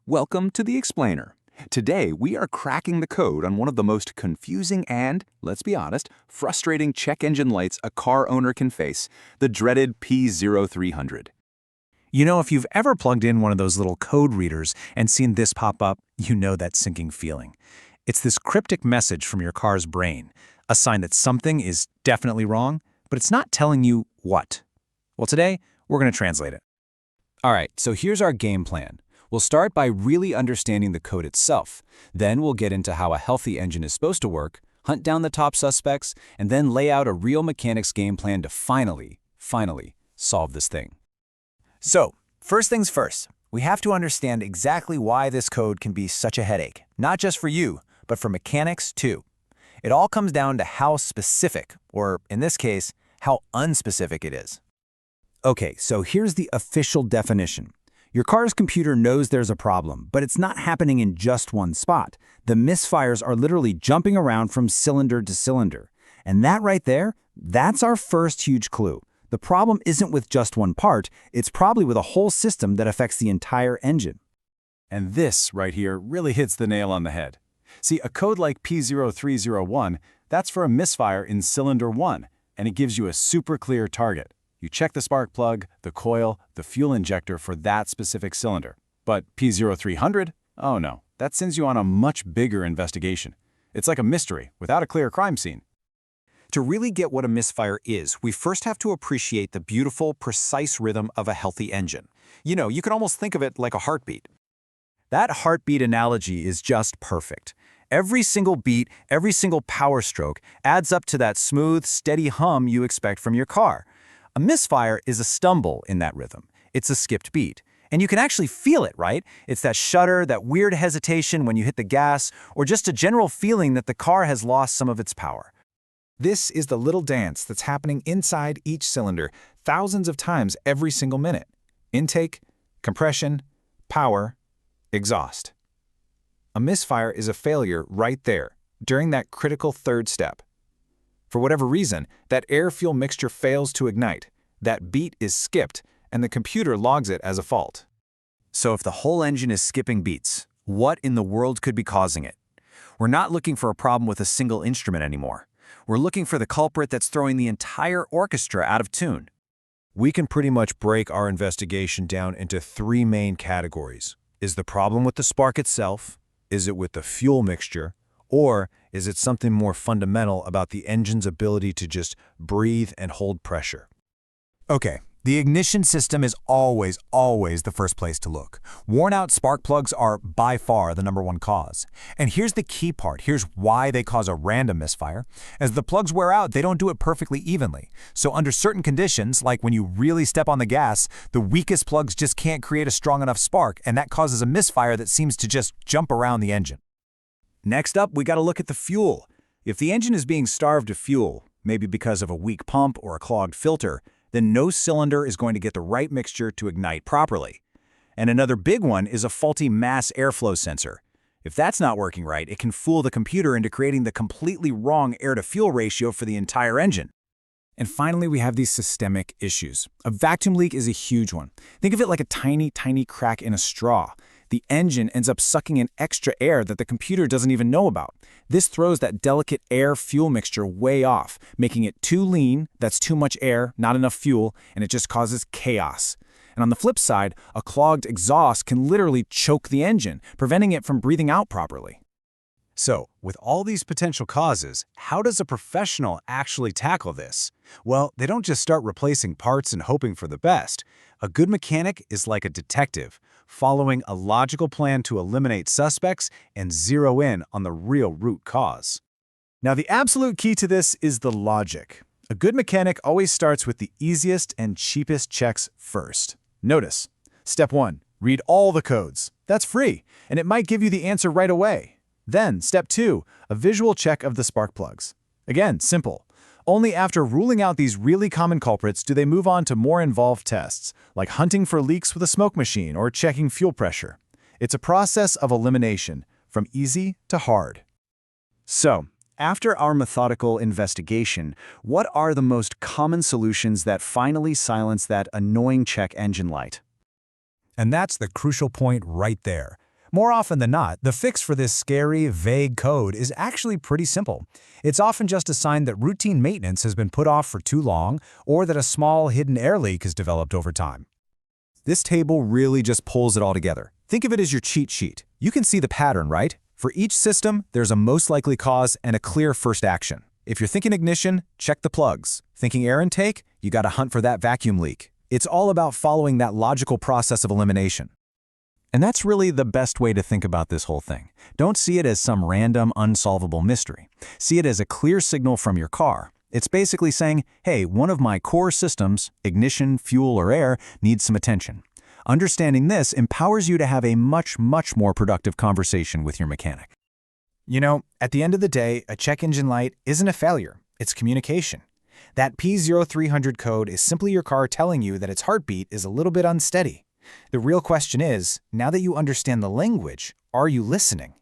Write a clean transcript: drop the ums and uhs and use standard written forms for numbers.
Welcome to The Explainer. Today, we are cracking the code on one of the most confusing and, let's be honest, frustrating check engine lights a car owner can face, the dreaded P0300. You know, if you've ever plugged in one of those little code readers and seen this pop up, you know that sinking feeling. It's this cryptic message from your car's brain, a sign that something is definitely wrong, but it's not telling you what. Well, today, we're going to translate it. All right, so here's our game plan. We'll start by really understanding the code itself. Then we'll get into how a healthy engine is supposed to work, hunt down the top suspects, and then lay out a real mechanics game plan to finally solve this thing. So, first things first, we have to understand exactly why this code can be such a headache, not just for you, but for mechanics too. It all comes down to how specific, or in this case, how unspecific it is. Okay, so here's the official definition. Your car's computer knows there's a problem, but it's not happening in just one spot. The misfires are literally jumping around from cylinder to cylinder. And that right there, that's our first huge clue. The problem isn't with just one part, it's probably with a whole system that affects the entire engine. And this right here really hits the nail on the head. See, a code like P0301, that's for a misfire in cylinder 1, and it gives you a super clear target. You check the spark plug, the coil, the fuel injector for that specific cylinder. But P0300? Oh no, that sends you on a much bigger investigation. It's like a mystery without a clear crime scene. To really get what a misfire is, we first have to appreciate the beautiful, precise rhythm of a healthy engine. You know, you can almost think of it like a heartbeat. That heartbeat analogy is just perfect. Every single beat, every single power stroke adds up to that smooth, steady hum you expect from your car. A misfire is a stumble in that rhythm. It's a skipped beat. And you can actually feel it, right? It's that shudder, that weird hesitation when you hit the gas, or just a general feeling that the car has lost some of its power. This is the little dance that's happening inside each cylinder thousands of times every single minute. Intake, compression, power, exhaust. A misfire is a failure right there, during that critical third step. For whatever reason, that air-fuel mixture fails to ignite, that beat is skipped, and the computer logs it as a fault. So if the whole engine is skipping beats, what in the world could be causing it? We're not looking for a problem with a single instrument anymore. We're looking for the culprit that's throwing the entire orchestra out of tune. We can pretty much break our investigation down into three main categories. Is the problem with the spark itself? Is it with the fuel mixture? Or is it something more fundamental about the engine's ability to just breathe and hold pressure? Okay, the ignition system is always the first place to look. Worn-out spark plugs are by far the #1 cause. And here's the key part. Here's why they cause a random misfire. As the plugs wear out, they don't do it perfectly evenly. So under certain conditions, like when you really step on the gas, the weakest plugs just can't create a strong enough spark, and that causes a misfire that seems to just jump around the engine. Next up, we got to look at the fuel. If the engine is being starved of fuel, maybe because of a weak pump or a clogged filter, then no cylinder is going to get the right mixture to ignite properly. And another big one is a faulty mass airflow sensor. If that's not working right, it can fool the computer into creating the completely wrong air-to-fuel ratio for the entire engine. And finally, we have these systemic issues. A vacuum leak is a huge one. Think of it like a tiny crack in a straw. The engine ends up sucking in extra air that the computer doesn't even know about. This throws that delicate air-fuel mixture way off, making it too lean, that's too much air, not enough fuel, and it just causes chaos. And on the flip side, a clogged exhaust can literally choke the engine, preventing it from breathing out properly. So, with all these potential causes, how does a professional actually tackle this? Well, they don't just start replacing parts and hoping for the best. A good mechanic is like a detective, following a logical plan to eliminate suspects and zero in on the real root cause. Now, the absolute key to this is the logic. A good mechanic always starts with the easiest and cheapest checks first. Notice, step 1, read all the codes. That's free, and it might give you the answer right away. Then, step 2, a visual check of the spark plugs. Again, simple. Only after ruling out these really common culprits do they move on to more involved tests, like hunting for leaks with a smoke machine or checking fuel pressure. It's a process of elimination, from easy to hard. So, after our methodical investigation, what are the most common solutions that finally silence that annoying check engine light? And that's the crucial point right there. More often than not, the fix for this scary, vague code is actually pretty simple. It's often just a sign that routine maintenance has been put off for too long or that a small hidden air leak has developed over time. This table really just pulls it all together. Think of it as your cheat sheet. You can see the pattern, right? For each system, there's a most likely cause and a clear first action. If you're thinking ignition, check the plugs. Thinking air intake, you gotta hunt for that vacuum leak. It's all about following that logical process of elimination. And that's really the best way to think about this whole thing. Don't see it as some random, unsolvable mystery. See it as a clear signal from your car. It's basically saying, hey, one of my core systems, ignition, fuel, or air, needs some attention. Understanding this empowers you to have a much, much more productive conversation with your mechanic. You know, at the end of the day, a check engine light isn't a failure, it's communication. That P0300 code is simply your car telling you that its heartbeat is a little bit unsteady. The real question is, now that you understand the language, are you listening?